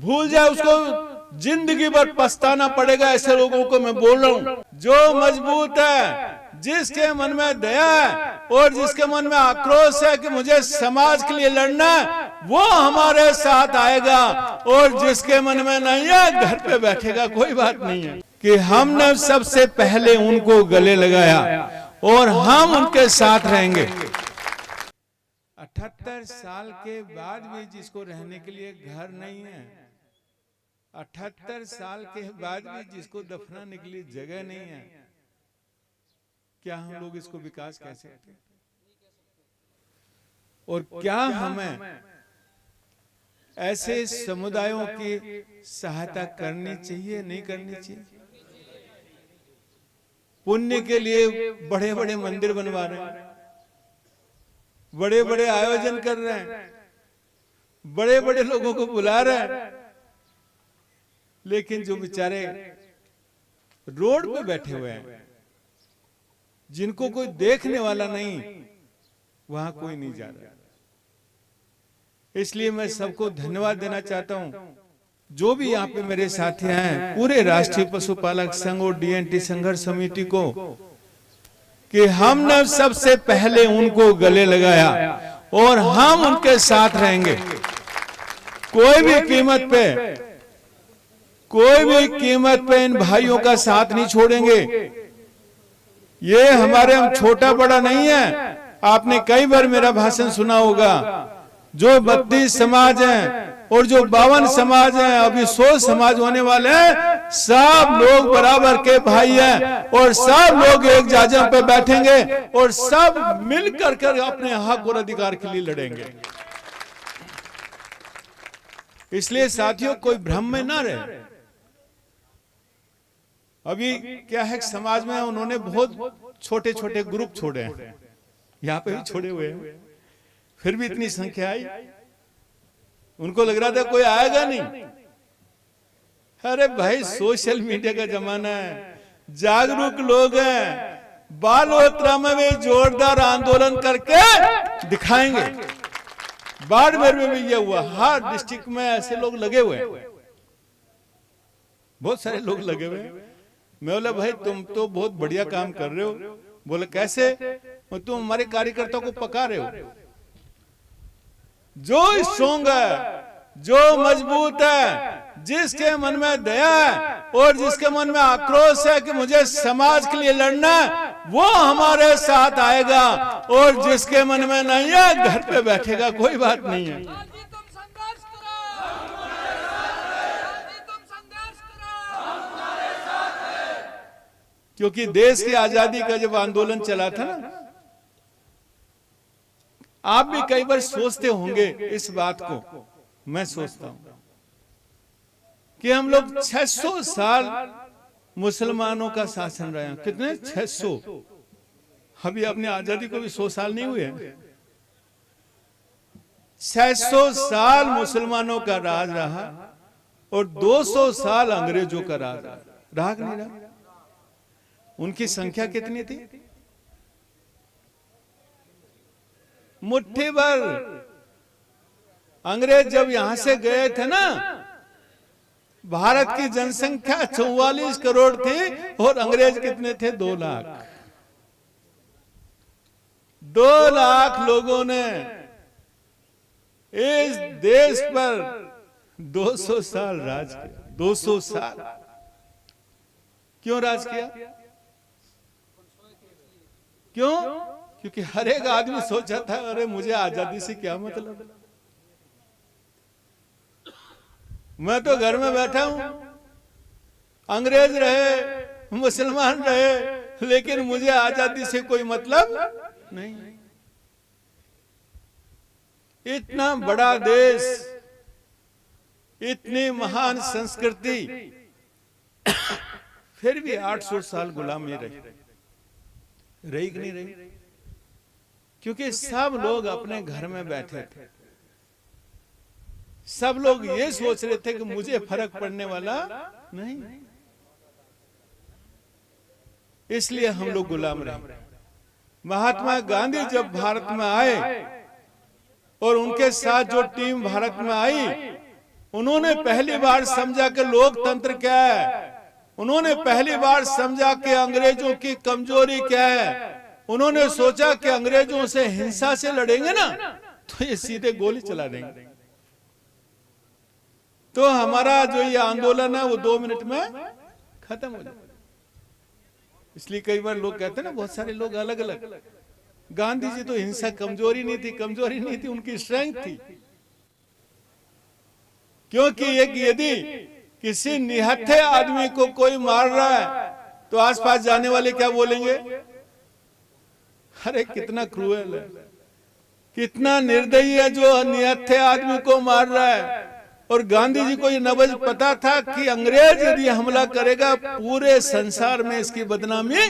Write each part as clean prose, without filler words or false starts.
भूल जाए उसको जिंदगी भर पछताना पड़ेगा। ऐसे लोगों को मैं बोल रहा हूं, जो मजबूत है, जिसके मन में दया है और जिसके मन में आक्रोश है कि मुझे समाज के लिए लड़ना है, वो हमारे साथ आएगा। और जिसके मन में नहीं है, घर पे बैठेगा, कोई बात नहीं है। कि हमने सबसे पहले उनको गले लगाया और हम उनके साथ रहेंगे। 78 साल के बाद भी जिसको रहने के लिए घर नहीं है, 78 साल के बाद भी जिसको दफनाने के लिए जगह नहीं है, क्या हम लोग इसको विकास कह सकते हैं? और क्या हमें ऐसे समुदायों की सहायता करनी चाहिए, नहीं करनी चाहिए? पुण्य के लिए बड़े बड़े मंदिर बनवा रहे हैं, बड़े बड़े आयोजन कर रहे हैं, बड़े बड़े लोगों को बुला रहे हैं, लेकिन जो बेचारे रोड पे बैठे हुए हैं, जिनको कोई देखने वाला नहीं, वहां कोई नहीं जा रहा। इसलिए मैं सबको धन्यवाद देना चाहता हूं, जो भी यहाँ पे मेरे साथी हैं, पूरे राष्ट्रीय पशुपालक संघ और डीएनटी संघर्ष समिति को, कि हमने सबसे पहले उनको गले लगाया और हम उनके साथ रहेंगे। कोई भी कीमत पे इन भाइयों का साथ नहीं छोड़ेंगे। ये हमारे हम छोटा बड़ा नहीं है। आपने कई बार मेरा भाषण सुना होगा। जो 32 समाज हैं और जो 52 समाज हैं, अभी 100 समाज होने वाले हैं, सब लोग बराबर के भाई हैं और सब लोग एक जाजम पे बैठेंगे और सब मिलकर कर अपने हक और अधिकार के लिए लड़ेंगे। इसलिए साथियों, कोई भ्रम में ना रहे। अभी क्या है, समाज में उन्होंने बहुत छोटे छोटे ग्रुप छोड़े हैं, यहाँ पे भी छोड़े हुए हैं, फिर भी इतनी संख्या आई। उनको लग रहा था कोई आएगा नहीं। अरे भाई, सोशल मीडिया का जमाना है, जागरूक लोग हैं, बालोतरा में भी जोरदार आंदोलन करके दिखाएंगे। बाड़मेर में भी ये हुआ, हर डिस्ट्रिक्ट में ऐसे लोग लगे हुए हैं, बहुत सारे लोग लगे हुए हैं। मैं बोला, भाई तुम तो बहुत बढ़िया काम कर रहे हो। बोले कैसे? तुम हमारे कार्यकर्ताओं को पका रहे हो। जो स्ट्रॉन्ग है, जो मजबूत है, जिसके मन में दया है और जिसके मन में आक्रोश है कि मुझे समाज के लिए लड़ना है, वो हमारे साथ आएगा। और जिसके मन में नहीं है, घर पे बैठेगा, कोई बात नहीं है। क्योंकि देश की आजादी का जब आंदोलन चला था ना, आप भी कई बार सोचते होंगे इस बात को, मैं सोचता हूं कि हम लोग 600 साल मुसलमानों का शासन रहे हैं। कितने? 600। अभी अपनी आजादी को भी 100 साल नहीं हुए। 600 साल मुसलमानों का राज रहा और 200 साल अंग्रेजों का राज रहा कि नहीं रहा? उनकी संख्या कितनी थी? मुट्ठी भर। अंग्रेज जब यहां से गए थे ना, भारत की जनसंख्या 44 करोड़ थी और अंग्रेज कितने थे? 2 लाख। 2 लाख लोगों ने इस देश पर 200 साल राज किया। 200 साल क्यों राज किया? क्यों? क्योंकि हर एक आदमी सोचा था, अरे मुझे आजादी से क्या मतलब, मैं तो घर में बैठा हूं, अंग्रेज रहे, मुसलमान रहे, लेकिन मुझे आजादी से कोई मतलब नहीं। इतना बड़ा देश, इतनी महान संस्कृति, फिर भी 800 साल गुलामी रही कि नहीं रही? क्योंकि सब लोग अपने घर में बैठे थे, सब लोग ये सोच रहे थे कि मुझे फर्क पड़ने वाला नहीं, इसलिए हम लोग गुलाम रहे। महात्मा गांधी जब भारत में आए और उनके साथ जो टीम भारत में आई, उन्होंने पहली बार समझा कि लोकतंत्र क्या है, उन्होंने पहली बार समझा कि अंग्रेजों की कमजोरी क्या है। उन्होंने सोचा कि अंग्रेजों से हिंसा से लड़ेंगे ना तो ये सीधे गोली चला देंगे, तो हमारा जो ये आंदोलन है वो 2 मिनट में खत्म हो जाए। इसलिए कई बार लोग कहते हैं ना, बहुत सारे लोग अलग अलग, गांधी जी तो हिंसा कमजोरी नहीं थी, कमजोरी नहीं थी, उनकी स्ट्रेंथ थी। क्योंकि एक यदि किसी निहत्थे आदमी को कोई मार रहा है तो आसपास जाने वाले क्या बोलेंगे, अरे कितना क्रूएल है, कितना निर्दयी है जो निहत्थे आदमी को मार रहा है। और गांधी जी को ये नबज पता था कि अंग्रेज यदि हमला करेगा पूरे संसार में इसकी बदनामी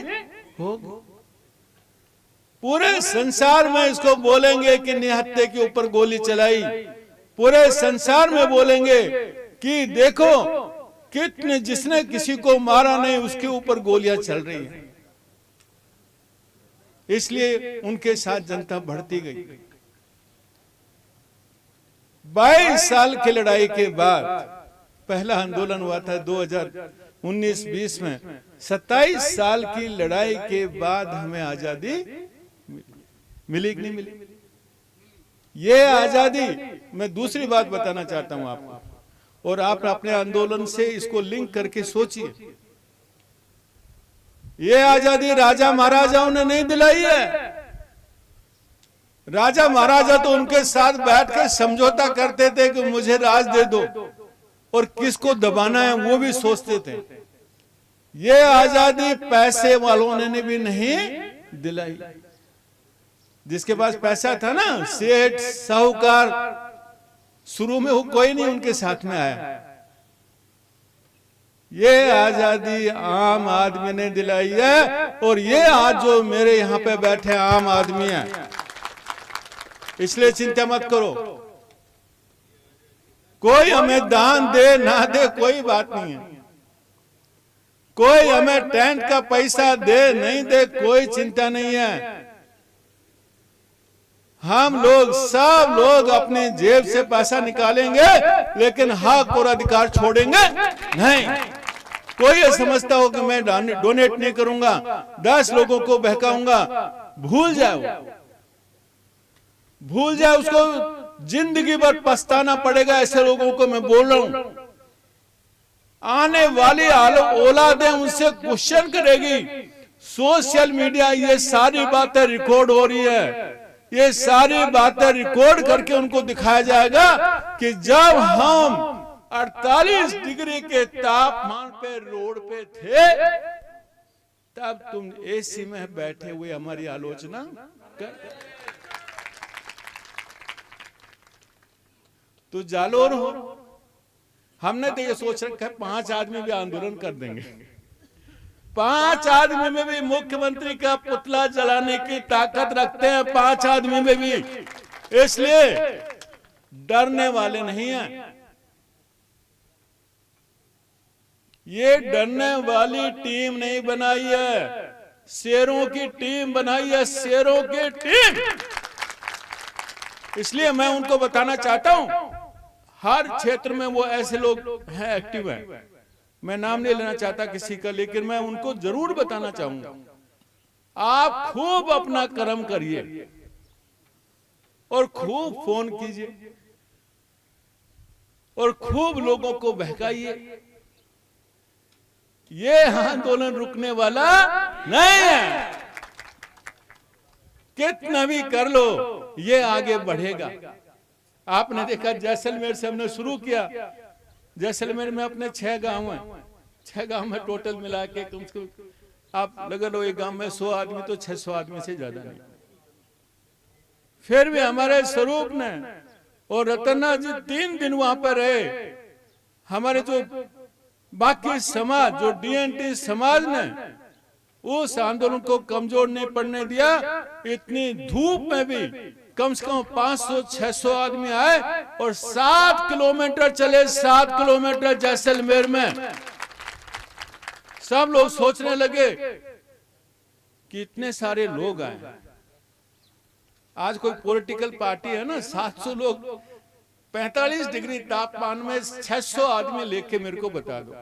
होगी, पूरे संसार में इसको बोलेंगे कि निहत्थे के ऊपर गोली चलाई, पूरे संसार में बोलेंगे कि देखो कितने, जिसने किसी को मारा नहीं उसके ऊपर गोलियां चल रही हैं। इसलिए उनके साथ जनता बढ़ती गई। 22 साल की लड़ाई के बाद पहला आंदोलन हुआ था 2019-20 में। 27 साल की लड़ाई के बाद हमें आजादी मिली कि नहीं मिली? ये आजादी, मैं दूसरी बात बताना चाहता हूं आपको, और आप अपने आंदोलन से इसको लिंक करके सोचिए। ये आजादी राजा महाराजाओं ने नहीं दिलाई है। राजा महाराजा तो उनके साथ बैठ कर समझौता करते थे कि मुझे राज दे दो, और किसको दबाना है वो भी सोचते थे। ये आजादी पैसे वालों ने भी नहीं दिलाई। जिसके पास पैसा था ना, सेठ साहूकार, शुरू में वो कोई नहीं उनके साथ में आया। ये आजादी आम आदमी ने दिलाई है, और ये आज जो मेरे यहाँ पे बैठे आम आदमी हैं, इसलिए चिंता मत करो। कोई हमें दान दे ना दे कोई बात नहीं है, कोई हमें टेंट का पैसा दे नहीं दे कोई चिंता नहीं है। हम लोग सब लोग अपने जेब से पैसा निकालेंगे, लेकिन हक और अधिकार छोड़ेंगे नहीं। कोई ये समझता हो कि मैं डोनेट नहीं करूंगा, 10 लोगों को बहकाऊंगा, भूल जाओ, भूल जाए, उसको जिंदगी भर पछताना पड़ेगा। ऐसे लोगों को मैं बोल रहा हूं, आने वाली औलादें उनसे क्वेश्चन करेगी। सोशल मीडिया ये सारी बातें रिकॉर्ड हो रही है, ये सारी बातें रिकॉर्ड करके उनको दिखाया जाएगा कि जब हम 48 डिग्री के तापमान पे रोड पे थे, तब तुम एसी में बैठे हुए हमारी आलोचना कर, तो जालोर हो। हमने तो ये सोच रखा है 5 आदमी भी आंदोलन कर देंगे, 5 आदमी में भी मुख्यमंत्री का पुतला जलाने की ताकत रखते हैं, 5 आदमी में भी। इसलिए डरने वाले नहीं हैं। ये डरने वाली टीम नहीं बनाई है, शेरों की टीम बनाई है, शेरों की टीम। इसलिए मैं उनको बताना चाहता हूं, हर क्षेत्र में वो ऐसे लोग हैं, एक्टिव हैं। मैं नाम नहीं लेना चाहता किसी का, लेकिन मैं उनको जरूर बताना चाहूंगा, आप खूब अपना कर्म करिए और खूब फोन कीजिए और खूब लोगों को बहकाइए। ये आंदोलन रुकने वाला नहीं है, कितना भी कर लो ये आगे बढ़ेगा। आपने देखा जैसलमेर से हमने शुरू किया, जैसलमेर में अपने 6 गांव हैं, 6 गांव में टोटल मिला के कम से कम आप लगा लो एक गांव में 100 आदमी, तो 600 आदमी से ज्यादा नहीं। फिर भी हमारे स्वरूप ने और रतन्ना जी 3 दिन वहां पर रहे। हमारे जो बाकी समाज, जो डीएनटी समाज ने उस आंदोलन को कमजोर नहीं पड़ने दिया। इतनी धूप में भी कम से कम 500-600 आदमी आए और 7 किलोमीटर चले, 7 किलोमीटर जैसलमेर में। सब लोग सोचने लगे कि इतने सारे लोग आए, आज कोई पॉलिटिकल पार्टी है ना, 700 लोग 45 डिग्री तापमान में 600 आदमी लेके मेरे को बता दो।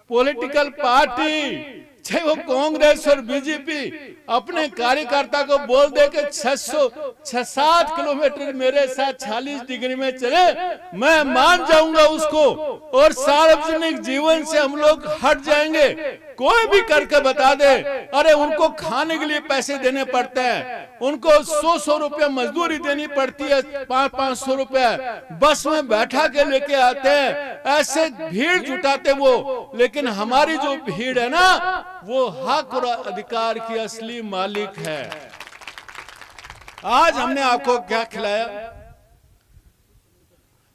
पॉलिटिकल पार्टी चाहे वो कांग्रेस और बीजेपी अपने कार्यकर्ता को बोल दे कि 607 किलोमीटर मेरे साथ 40 डिग्री में चले, मैं मान जाऊंगा उसको और सार्वजनिक जीवन से हम लोग हट जाएंगे। कोई भी करके बता दे, अरे उनको खाने के लिए पैसे देने पड़ते हैं, उनको 100 रुपया मजदूरी देनी पड़ती है, 500 रुपया बस में बैठा के लेके आते हैं, ऐसे भीड़ जुटाते वो। लेकिन हमारी जो भीड़ है ना, वो हक और अधिकार की असली मालिक है। आज हमने आपको क्या खिलाया?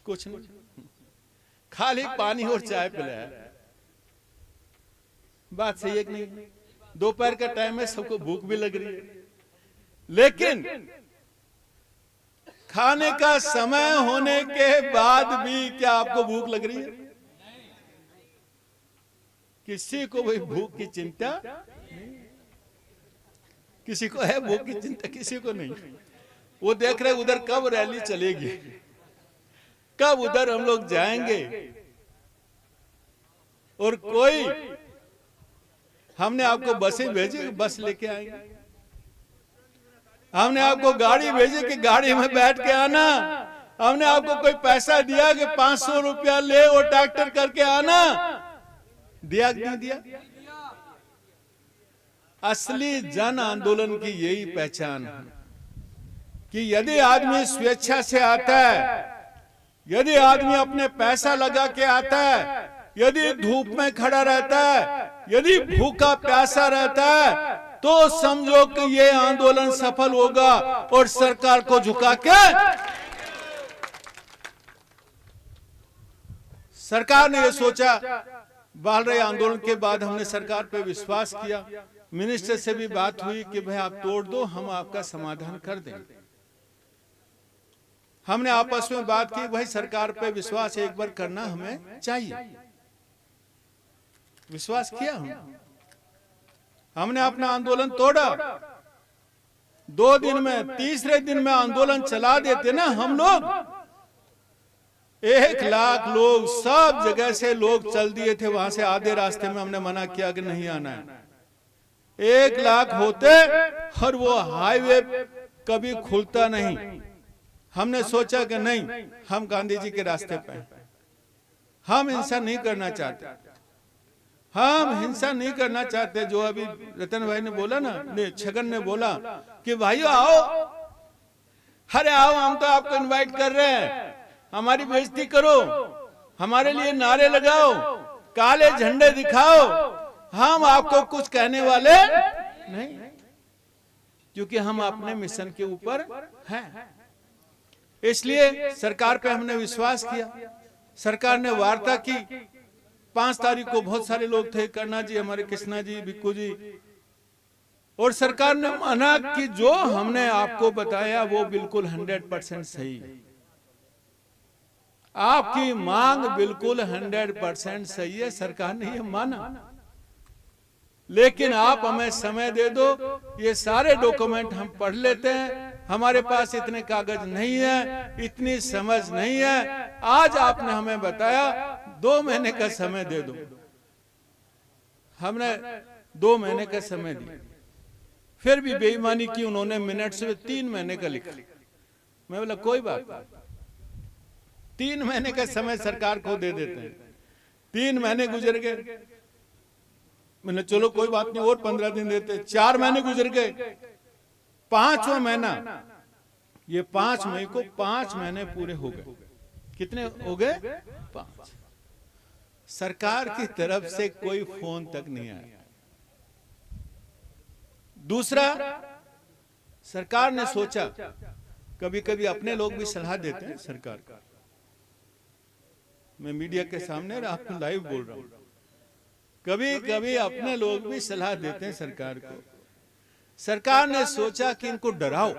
कुछ नहीं, खाली पानी और चाय पिलाया। बात सही है कि नहीं? दोपहर का टाइम है, सबको भूख भी लग रही है, लेकिन खाने का समय होने के बाद भी क्या आपको भूख लग रही है? किसी को भाई भूख की चिंता नहीं। किसी को है भूख की चिंता? किसी को नहीं। वो देख रहे उधर कब रैली चलेगी, कब उधर हम लोग जाएंगे। और कोई हमने आपको बसें भेजी, बस लेके आएंगे। हमने आपको गाड़ी भेजी कि गाड़ी में बैठ के आना। हमने आपको कोई पैसा दिया कि 500 रुपया ले और ट्रैक्टर करके आना? दिया कि नहीं दिया? असली जन आंदोलन की यही पहचान है कि यदि आदमी स्वेच्छा से आता है, यदि आदमी अपने पैसा लगा के आता है, यदि धूप में खड़ा रहता है, यदि भूखा प्यासा रहता है, तो समझो कि ये आंदोलन सफल होगा और सरकार को झुका के सरकार ने ये सोचा। बाल रहे आंदोलन के बाद हमने सरकार पे विश्वास किया, मिनिस्टर से भी बात हुई कि भाई आप तोड़ दो, हम आपका समाधान कर देंगे। हमने आपस में बात की, भाई सरकार पे विश्वास एक बार करना हमें चाहिए। विश्वास किया हमने अपना आंदोलन तोड़ा। 2 दिन में, तीसरे दिन में आंदोलन चला देते ना हम लोग। 1 लाख लोग सब जगह से लोग चल दिए थे वहां से। आधे रास्ते में हमने मना किया कि नहीं आना है। 1 लाख होते और वो हाईवे कभी खुलता नहीं। हमने सोचा कि नहीं, हम गांधी जी के रास्ते पे हैं, हम हिंसा नहीं करना चाहते, हम हिंसा नहीं करना चाहते। जो अभी रतन भाई ने बोला ना, छगन ने बोला कि भाइयों आओ, अरे आओ, हम तो आपको इनवाइट कर रहे हैं, हमारी बेइज्जती करो, हमारे लिए नारे लगाओ, काले झंडे दिखाओ, हम आपको कुछ कहने वाले नहीं, क्योंकि हम अपने मिशन के ऊपर हैं। इसलिए सरकार पे हमने विश्वास किया। सरकार ने वार्ता की। 5 तारीख को बहुत सारे लोग थे, करना जी, हमारे कृष्णा जी, बिक्कू जी, और सरकार ने माना कि जो हमने आपको बताया वो बिल्कुल 100% सही है। आपकी मांग बिल्कुल 100% सही है, सरकार ने ये माना। लेकिन आप हमें समय दे दो, ये सारे डॉक्यूमेंट हम पढ़ लेते हैं। हमारे पास इतने कागज नहीं है, इतनी समझ नहीं है। आज आपने हमें बताया 2 महीने का समय दे दो। हमने 2 महीने का समय दिया, फिर भी बेईमानी की उन्होंने। मिनट्स में 3 महीने का लिखा। मैं बोला कोई बात नहीं, 3 महीने का समय सरकार को दे देते हैं। 3 महीने गुजर गए। मैंने चलो कोई बात नहीं, और 15 दिन देते। 4 महीने गुजर गए। 5वां महीना, ये 5 मई को 5 महीने पूरे हो गए। कितने हो गए? 5। सरकार की तरफ से कोई फोन तक नहीं आया। दूसरा, सरकार ने सोचा, कभी कभी अपने लोग भी सलाह देते हैं सरकार का। मैं मीडिया के सामने आपको लाइव बोल रहा हूं। कभी कभी अपने लोग भी सलाह देते हैं सरकार को। सरकार ने सोचा कि इनको डराओ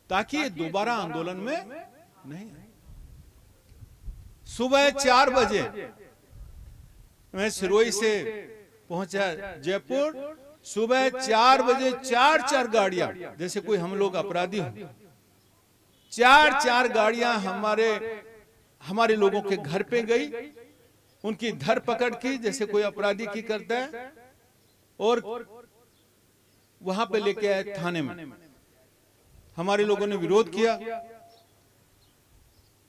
ताकि ये दोबारा आंदोलन में नहीं आए। सुबह 4 बजे मैं सिरोही से पहुंचा जयपुर। सुबह 4 बजे 4 गाड़ियां, जैसे कोई हम लोग अपराधी हो, 4 गाड़ियां हमारे लोगों के घर पे गई, उनकी धरपकड़ की जैसे कोई अपराधी की करता है, और वहां पे लेके आए थाने में। हमारे लोगों ने विरोध किया,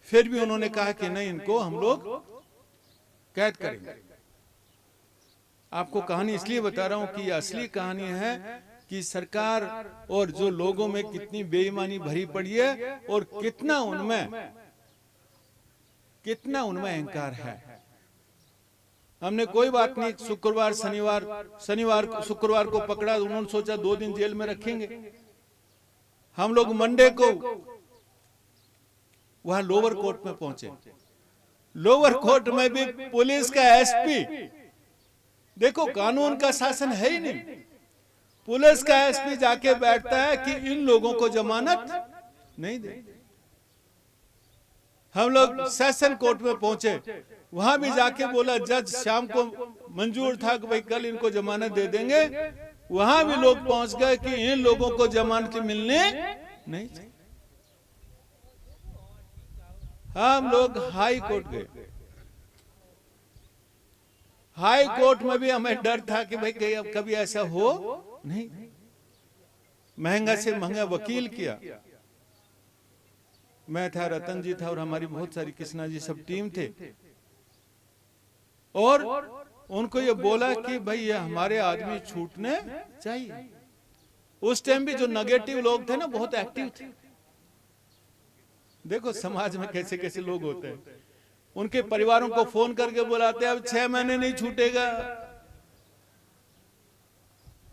फिर भी उन्होंने कहा कि नहीं, इनको हम लोग कैद करेंगे। आपको कहानी इसलिए बता रहा हूं कि ये असली कहानी है कि सरकार और जो लोगों में कितनी बेईमानी भरी पड़ी है और कितना उनमें अहंकार है। हमने कोई बात नहीं, शुक्रवार को पकड़ा, उन्होंने सोचा 2 दिन जेल में रखेंगे। हम लोग मंडे को वहां लोअर कोर्ट में पहुंचे। लोअर कोर्ट में भी पुलिस का एसपी, देखो कानून का शासन है ही नहीं, पुलिस का एसपी जाके बैठता है कि इन लोगों को जमानत नहीं दे। हम लोग सेशन कोर्ट में पहुंचे, वहां भी जाके बोला, जज शाम को मंजूर था कि भाई कल इनको जमानत दे देंगे। वहां भी लोग पहुंच गए कि इन लोगों को जमानत मिलने नहीं चाहिए। हम लोग हाई कोर्ट गए। हाई कोर्ट में भी हमें डर था कि भाई कभी ऐसा हो नहीं। महंगा से महंगा वकील किया, मैं था, रतन जी था, और हमारी बहुत सारी कृष्णा जी सब टीम थे, और उनको ये बोला कि भाई ये हमारे आदमी छूटने चाहिए। उस टाइम भी जो नेगेटिव लोग थे ना, बहुत एक्टिव थे। देखो समाज में कैसे कैसे लोग होते हैं। उनके परिवारों को फोन करके बुलाते हैं, अब 6 महीने नहीं छूटेगा,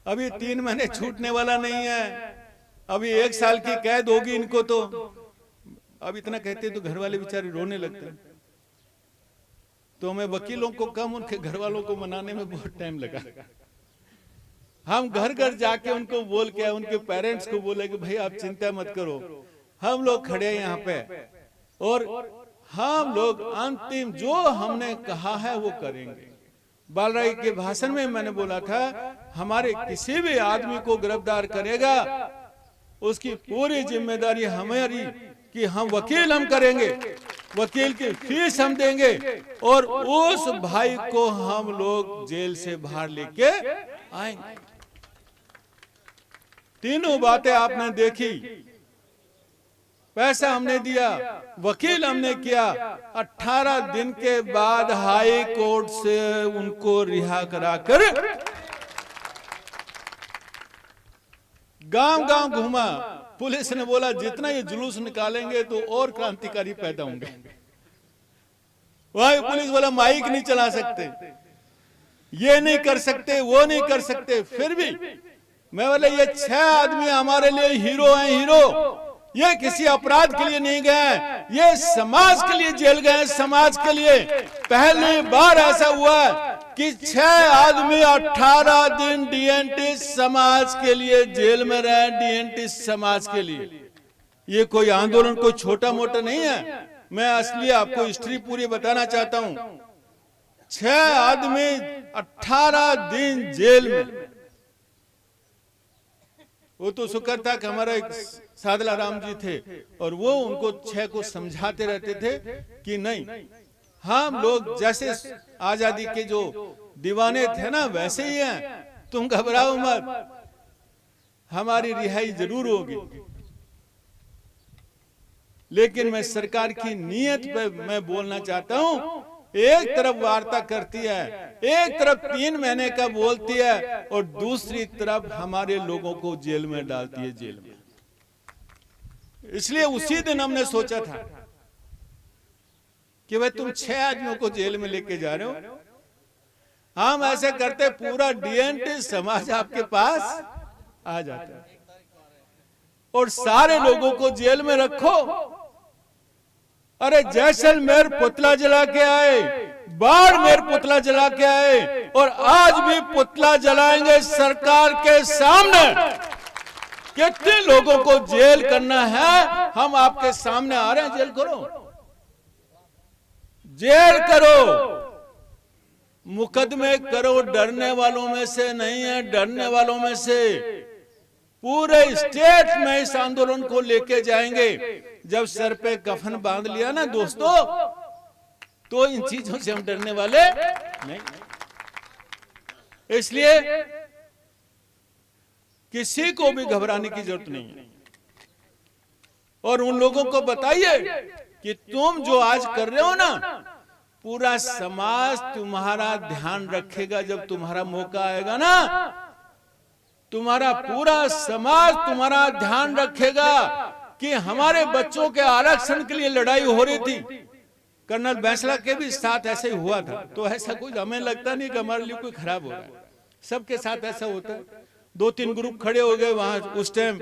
अभी 3 महीने छूटने वाला नहीं है, अभी 1 साल की कैद होगी इनको। तो अब इतना कहते तो घर वाले बेचारे रोने लगते हैं। तो हमें वकीलों को कम, उनके घर वालों को मनाने में बहुत टाइम लगा। हम घर घर जाके उनको बोल के, उनके पेरेंट्स को बोले कि भाई आप चिंता मत करो, हम लोग खड़े हैं यहाँ पे, और हम लोग अंतिम जो हमने कहा है वो करेंगे। बालराय के भाषण में मैंने बोला था, हमारे किसी भी आदमी को गिरफ्तार करेगा उसकी पूरी जिम्मेदारी हमारी, कि हम वकील हम करेंगे, वकील की फीस हम देंगे, और उस भाई को हम लोग जेल से बाहर लेके आएंगे। तीनों बातें आपने देखी। पैसा हमने दिया, वकील हमने किया। 18 दिन के बाद हाई कोर्ट से उनको रिहा कराकर गांव घूमा। पुलिस ने बोला जितना ये जुलूस निकालेंगे तो और क्रांतिकारी पैदा होंगे। वही पुलिस बोला माइक नहीं चला सकते, ये नहीं कर सकते, वो नहीं कर सकते। फिर भी मैं बोला ये 6 आदमी हमारे लिए हीरो हैं, हीरो। ये किसी अपराध के लिए नहीं गए, ये समाज के लिए जेल गए। समाज के लिए पहली बार ऐसा हुआ कि 6 आदमी 18 दिन डीएनटी समाज के लिए जेल में रहे। डीएनटी समाज के लिए ये कोई आंदोलन कोई छोटा मोटा नहीं है। मैं असली आपको हिस्ट्री पूरी बताना चाहता हूं। 6 आदमी 18 दिन जेल में। वो तो शुक्र था कि हमारा एक सादला राम जी थे, और वो उनको 6 को समझाते रहते थे कि नहीं, हम लोग जैसे आजादी के जो दीवाने थे ना वैसे ही हैं, तुम घबराओ मत, हमारी रिहाई जरूर होगी। लेकिन मैं सरकार की नीयत पे मैं बोलना चाहता हूं। एक तरफ वार्ता करती है, एक तरफ 3 महीने का बोलती है, और दूसरी तरफ हमारे लोगों को जेल में डालती है, जेल में। इसलिए उसी दिन हमने सोचा था कि भाई तुम 6 आदमियों को जेल में लेके जा रहे हो, हम ऐसे करते पूरा डीएनटी समाज आपके पास आ जाता है, और सारे लोगों को जेल में रखो। अरे जैसलमेर पुतला जला के आए, बाड़मेर पुतला जला के आए, और आज भी पुतला जलाएंगे सरकार के सामने। कितने लोगों को जेल करना है, हम आपके सामने आ रहे हैं। जेल करो, जेल करो, मुकदमे करो। डरने वालों में से नहीं है, डरने वालों में से। पूरे स्टेट में इस आंदोलन को लेके जाएंगे। जब सर पे कफन बांध लिया ना दोस्तों, तो इन चीजों से हम डरने वाले नहीं। इसलिए किसी को भी घबराने की जरूरत नहीं है। और उन लोगों को बताइए कि तुम जो आज कर रहे हो ना, पूरा समाज तुम्हारा ध्यान रखेगा। जब तुम्हारा मौका आएगा ना, तुम्हारा पूरा समाज तुम्हारा ध्यान रखेगा कि हमारे बच्चों के आरक्षण के लिए लड़ाई हो रही थी, कर्नल बैंसला के भी साथ ऐसे ही हुआ था। तो ऐसा कुछ हमें लगता नहीं कि हमारे लिए कोई खराब हो रहा है, सबके साथ ऐसा होता है। 2-3 ग्रुप खड़े हो गए वहां उस टाइम,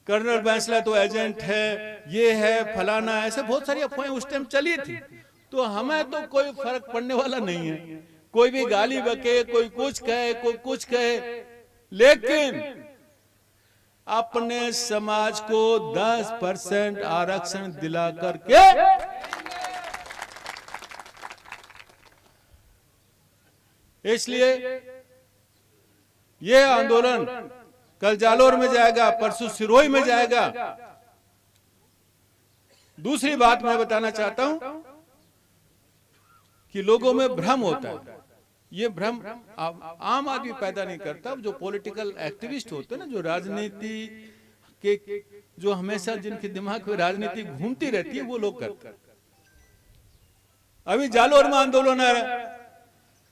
कर्नल बैंसला तो एजेंट है, ये है फलाना, ऐसे बहुत सारी अफवाहें उस टाइम चली थी। तो हमें तो कोई फर्क पड़ने वाला नहीं है, कोई भी गाली बके, कोई कुछ कहे, कोई कुछ कहे, लेकिन अपने समाज को 10% आरक्षण दिला करके इसलिए ये आंदोलन कल जालोर में जाएगा, परसों सिरोही में जाएगा। दूसरी बात मैं बताना चाहता हूं कि लोगों में भ्रम होता है। ये भ्रम आम आदमी पैदा नहीं करता, जो पॉलिटिकल एक्टिविस्ट होते हैं ना, जो राजनीति के, जो हमेशा जिनके दिमाग में राजनीति घूमती रहती है, वो लोग करते हैं। अभी जालोर में आंदोलन आ रहा है,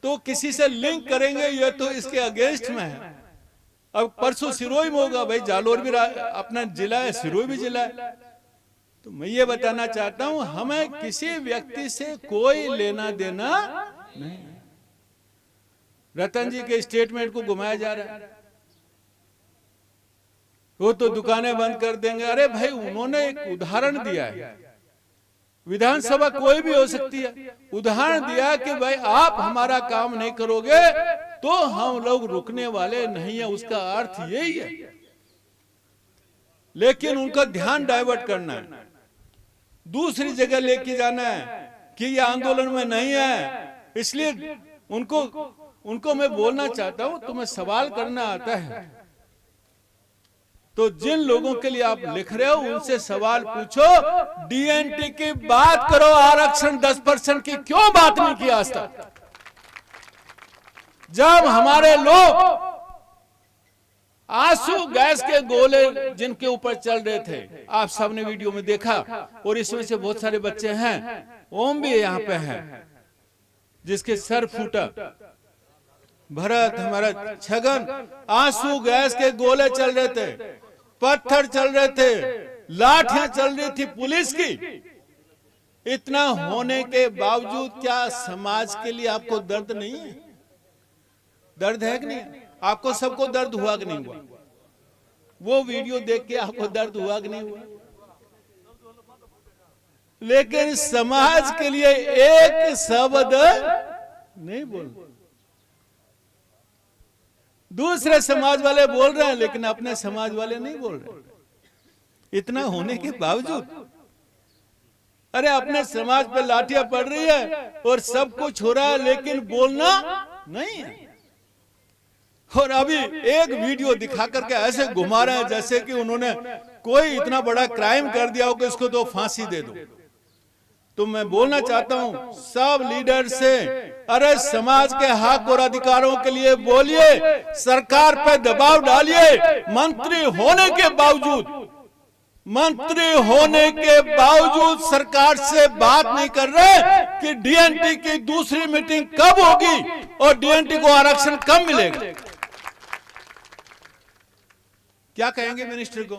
तो किसी से लिंक करेंगे ये तो इसके अगेंस्ट में है। अब परसों सिरोही में होगा, भाई जालोर भी अपना जिला है, सिरोही भी जिला है। तो मैं ये बताना चाहता हूं, हमें किसी व्यक्ति से कोई लेना देना नहीं। रतन जी के स्टेटमेंट को घुमाया जा रहा है, वो तो दुकानें बंद कर देंगे। अरे भाई, उन्होंने एक उदाहरण दिया है, विधानसभा कोई भी हो सकती है, उदाहरण दिया कि भाई आप हमारा काम नहीं करोगे तो हम लोग रुकने वाले नहीं है, उसका अर्थ यही है। लेकिन उनका ध्यान डाइवर्ट करना है, दूसरी जगह लेके जाना है कि ये आंदोलन में नहीं है। इसलिए उनको मैं बोलना चाहता हूं, तुम्हें सवाल करना आता है तो जिन लोगों के लिए आप लिख रहे हो उनसे सवाल पूछो। डीएनटी की बात करो, आरक्षण 10% की क्यों बात नहीं की आज तक? जब हमारे लोग आंसू गैस के गोले जिनके ऊपर चल रहे थे, आप सबने वीडियो में देखा, और इसमें से बहुत सारे बच्चे हैं, ओम भी यहाँ पे है जिसके सर फूटा, भरत, हमारा छगन, आंसू गैस के गोले चल रहे थे, पत्थर चल रहे थे, लाठियां चल रही थी पुलिस की। इतना होने के बावजूद क्या समाज के लिए आपको दर्द नहीं है? दर्द है कि नहीं? आपको सबको दर्द हुआ कि नहीं हुआ? वो वीडियो देख के आपको दर्द हुआ कि नहीं हुआ? लेकिन समाज के लिए एक शब्द नहीं बोल। दूसरे समाज वाले बोल रहे हैं, लेकिन अपने समाज वाले नहीं बोल रहे। इतना होने के बावजूद, अरे अपने समाज पे लाठियां पड़ रही है और सब कुछ हो रहा है, लेकिन बोलना नहीं है। और अभी एक वीडियो दिखा करके ऐसे घुमा रहे हैं जैसे कि उन्होंने कोई इतना बड़ा क्राइम कर दिया हो कि इसको तो फांसी दे दो। तो मैं बोलना चाहता हूं सब लीडर से, अरे समाज के हक और अधिकारों के लिए बोलिए, सरकार पे दबाव डालिए। मंत्री होने के बावजूद सरकार से बात नहीं कर रहे कि डीएनटी की दूसरी मीटिंग कब होगी और डीएनटी को आरक्षण कब मिलेगा। क्या कहेंगे मिनिस्टर को?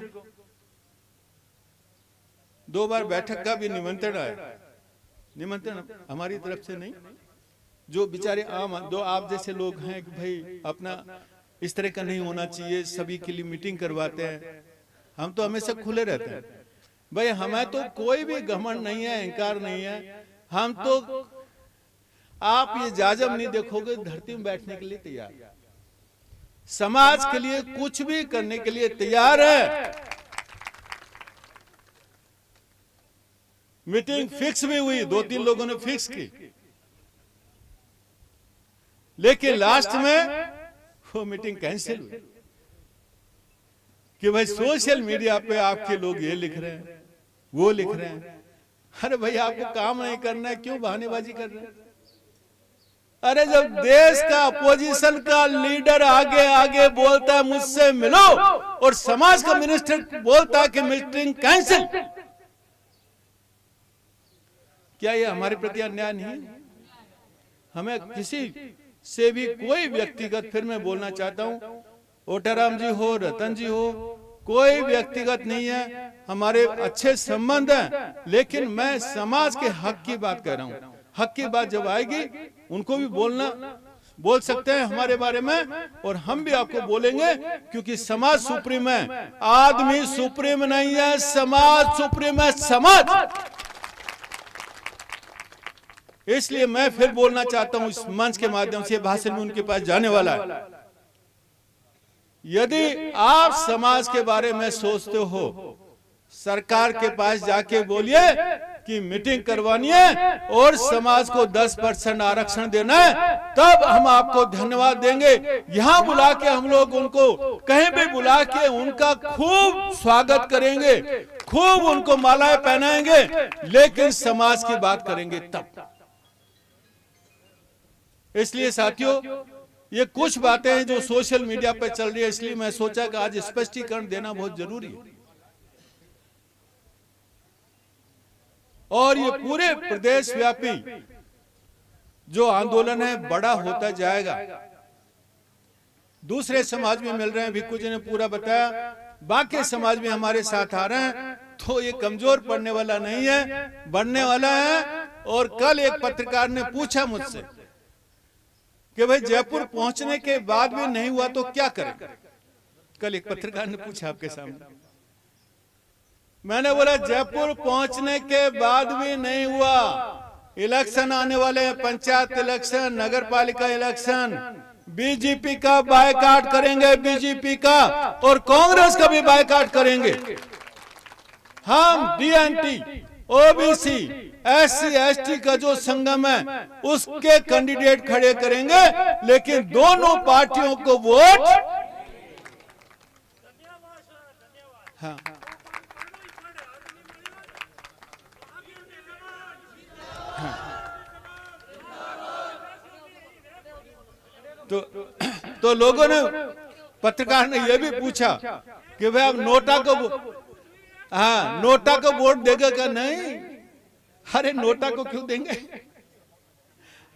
2 बार बैठक का भी निमंत्रण आया, निमंत्रण हमारी तरफ से नहीं। जो बेचारे आम, जो आप जैसे लोग हैं कि भाई अपना इस तरह का नहीं होना चाहिए, सभी के लिए मीटिंग करवाते हैं, हम तो हमेशा खुले रहते हैं। भाई हमें तो कोई भी घमंड नहीं है, अहंकार नहीं है। हम तो, आप ये जाजम नहीं देखोगे, धरती में बैठने के लिए तैयार, समाज के लिए कुछ भी करने के लिए तैयार है। मीटिंग फिक्स भी हुई, 2-3 लोगों ने फिक्स की, लेकिन लास्ट में वो मीटिंग कैंसिल हुई कि भाई सोशल मीडिया पे आपके लोग ये लिख रहे हैं, वो लिख रहे हैं। अरे भाई आपको काम नहीं करना है, क्यों बहानेबाजी कर रहे हैं? अरे जब देश का अपोजिशन का लीडर आगे आगे बोलता है मुझसे मिलो, और समाज का मिनिस्टर बोलता है कि मीटिंग कैंसिल, क्या ये हमारे प्रति अन्याय नहीं है? हमें किसी से भी कोई व्यक्तिगत, फिर मैं बोलना चाहता हूं, ओटाराम जी हो, रतन जी हो, कोई व्यक्तिगत नहीं है, हमारे अच्छे संबंध हैं, लेकिन मैं समाज के हक की बात कर रहा हूं। हक की बात जब आएगी उनको भी बोल सकते हैं हमारे बारे में, और हम भी आपको बोलेंगे, क्योंकि समाज सुप्रीम है, आदमी सुप्रीम नहीं है, समाज सुप्रीम है, समाज। इसलिए मैं फिर बोलना चाहता हूं इस मंच के माध्यम से, भाषण में उनके पास जाने वाला है, यदि आप समाज के बारे में सोचते हो, सरकार के पास जाके बोलिए कि मीटिंग करवानी है और समाज को 10% आरक्षण देना है, तब हम आपको धन्यवाद देंगे। यहां बुला के हम लोग उनको, कहीं भी बुला के उनका खूब स्वागत करेंगे, खूब उनको मालाएं पहनाएंगे, लेकिन समाज की बात करेंगे तब। इसलिए साथियों, ये कुछ बातें हैं जो सोशल मीडिया पर चल रही है, इसलिए मैं सोचा कि आज स्पष्टीकरण देना बहुत जरूरी है। और ये पूरे प्रदेश व्यापी जो आंदोलन है बड़ा होता जाएगा। दूसरे समाज में मिल रहे हैं, भिक्खू जी ने पूरा बताया, बाकी समाज में हमारे साथ आ रहे हैं, तो ये कमजोर पड़ने वाला नहीं है, बढ़ने वाला है। और कल एक पत्रकार ने पूछा मुझसे कि भाई जयपुर पहुंचने के बाद भी नहीं हुआ तो क्या करें? कल एक पत्रकार ने पूछा आपके सामने। मैंने बोला जयपुर पहुंचने के बाद भी नहीं हुआ, इलेक्शन आने वाले हैं, पंचायत इलेक्शन, नगर पालिका इलेक्शन, बीजेपी का बायकॉट करेंगे, बीजेपी का और कांग्रेस का भी बायकॉट करेंगे। हम डीएनटी, ओबीसी, एससी, एसटी का जो संगम है उसके कैंडिडेट खड़े करेंगे, लेकिन दोनों पार्टियों को वोट, हाँ, तो लोगों ने, पत्रकार ने यह भी पूछा कि भाई अब नोटा को, हाँ, नोटा को वोट देगा क्या? नहीं, अरे नोटा को क्यों देंगे?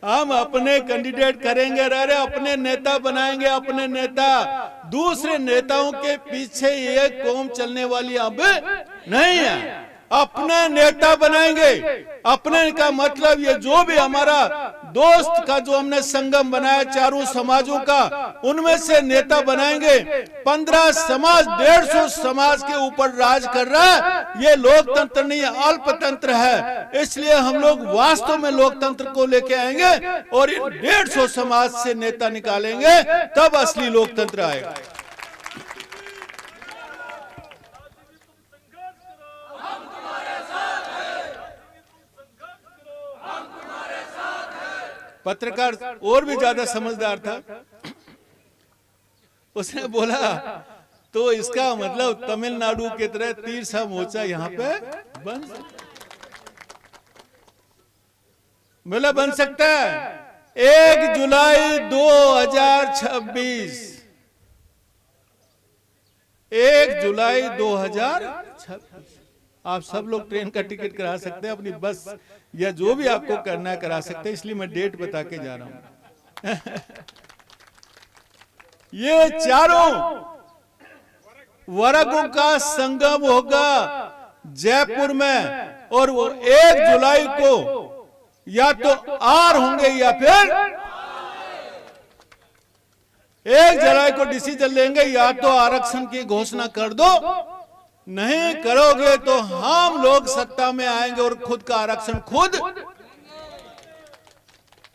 हम अपने कैंडिडेट करेंगे, अरे अपने नेता बनाएंगे, अपने नेता। दूसरे नेताओं के पीछे ये कौम चलने वाली अब नहीं है, अपने नेता बनाएंगे। अपने का मतलब ये जो भी हमारा दोस्त का जो हमने संगम बनाया चारों समाजों का, उनमें से नेता बनाएंगे। 15 समाज, 150 समाज के ऊपर राज कर रहा है। ये लोकतंत्र नहीं है, अल्पतंत्र है। इसलिए हम लोग वास्तव में लोकतंत्र को लेके आएंगे और 150 समाज से नेता निकालेंगे, तब असली लोकतंत्र आएगा। पत्रकार और भी ज्यादा समझदार था, उसने बोला तो इसका मतलब तमिलनाडु की तरह तीरछा मोर्चा यहाँ पे बन सकता है। 1 जुलाई 2026, 1 जुलाई 2026 आप सब लोग ट्रेन का टिकट करा सकते हैं, अपनी बस या जो भी आपको करना है करा सकते हैं। इसलिए मैं डेट बता के जा रहा हूं। ये चारों वर्गों का संगम होगा जयपुर में, और वो 1 जुलाई को या तो आर होंगे या फिर 1 जुलाई को डिसीजन लेंगे, या तो आरक्षण की घोषणा कर दो, नहीं करोगे तो हम लोग सत्ता में आएंगे और खुद का आरक्षण खुद।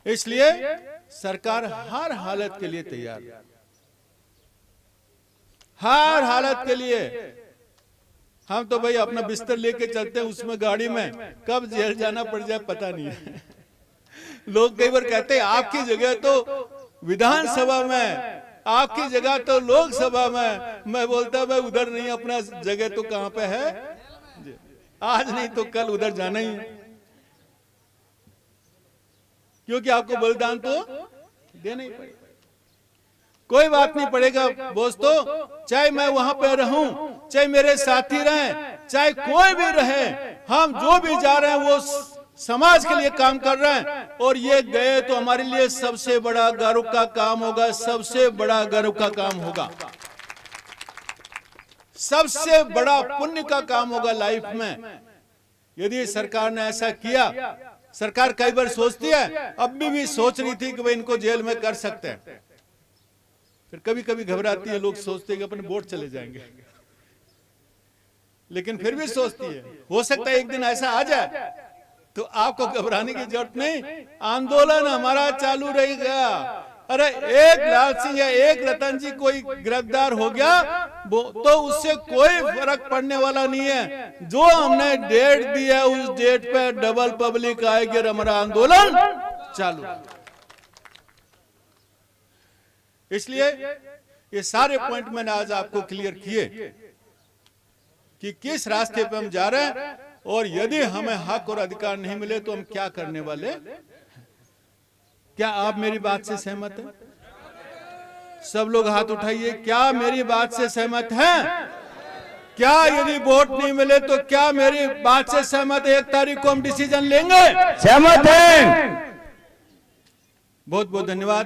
इसलिए सरकार हर हालत के लिए तैयार है, हर हालत के लिए। हम तो भाई अपना बिस्तर लेके चलते हैं, उसमें गाड़ी में कब जेल जाना पड़ जाए पता नहीं है। लोग कई बार कहते हैं आपकी जगह तो विधानसभा में, आपकी जगह तो लोकसभा में। मैं बोलता भाई उधर नहीं, अपना जगह तो कहां पे है। आज नहीं तो कल उधर जाना ही है, क्योंकि आपको बलिदान तो देना ही पड़ेगा। कोई बात नहीं पड़ेगा दोस्तों, चाहे मैं वहां पे रहूं, चाहे मेरे साथी रहें, चाहे कोई भी रहे, हम जो भी जा रहे हैं वो समाज के लिए काम कर रहे हैं, और ये गए तो हमारे लिए सबसे बड़ा गर्व का काम होगा, सबसे बड़ा गर्व का काम होगा, सबसे बड़ा पुण्य का काम होगा लाइफ में। यदि सरकार ने ऐसा किया, सरकार कई बार सोचती है, अब भी सोच रही थी कि भाई इनको जेल में कर सकते हैं, फिर कभी कभी घबराती है, लोग सोचते हैं कि अपने वोट चले जाएंगे, लेकिन फिर भी सोचती है हो सकता है एक दिन ऐसा आ जाए, तो आपको घबराने की जरूरत नहीं, आंदोलन हमारा चालू रहेगा। अरे एक लाल सिंह या एक रतन जी कोई गिरफ्तार हो गया तो उससे कोई फर्क पड़ने वाला नहीं है, जो हमने डेट दी है उस डेट पे डबल पब्लिक आएगी और हमारा आंदोलन चालू। इसलिए ये सारे पॉइंट मैंने आज आपको क्लियर किए कि किस रास्ते पे हम जा रहे हैं, और यदि हमें हक और अधिकार नहीं मिले तो हम क्या करने वाले। क्या आप मेरी बात से सहमत हैं? सब लोग हाथ उठाइए, क्या मेरी बात से सहमत हैं? क्या यदि वोट नहीं मिले तो क्या मेरी बात से सहमत है? 1 तारीख को हम डिसीजन लेंगे, सहमत हैं। बहुत बहुत धन्यवाद।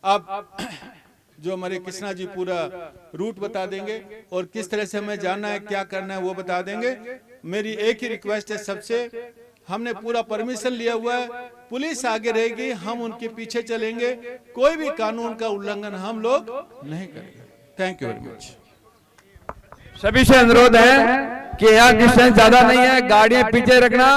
अब जो हमारे कृष्णा जी पूरा रूट बता देंगे और किस तरह से हमें जाना है, क्या करना है वो बता देंगे। मेरी एक ही रिक्वेस्ट है सबसे, हमने पूरा परमिशन लिया हुआ है, पुलिस आगे रहेगी, हम उनके पीछे चलेंगे, कोई भी कानून का उल्लंघन हम लोग नहीं करेंगे। Thank you very much. सभी से अनुरोध है कि यहाँ डिस्टेंस ज्यादा नहीं है, गाड़ियां पीछे रखना।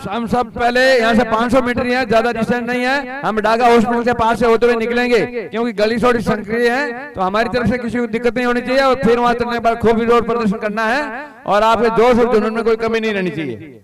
हम सब पहले यहाँ से 500 मीटर ही है, ज्यादा डिस्टेंस नहीं है। हम डागा हॉस्पिटल से पास से होते हुए निकलेंगे, क्योंकि गली थोड़ी संक्रिय है, तो हमारी तरफ से किसी को दिक्कत नहीं होनी चाहिए। और फिर वहां चलने के बाद खूब विरोध प्रदर्शन करना है, और आपके जोश और जुनून में कोई कमी नहीं रहनी चाहिए।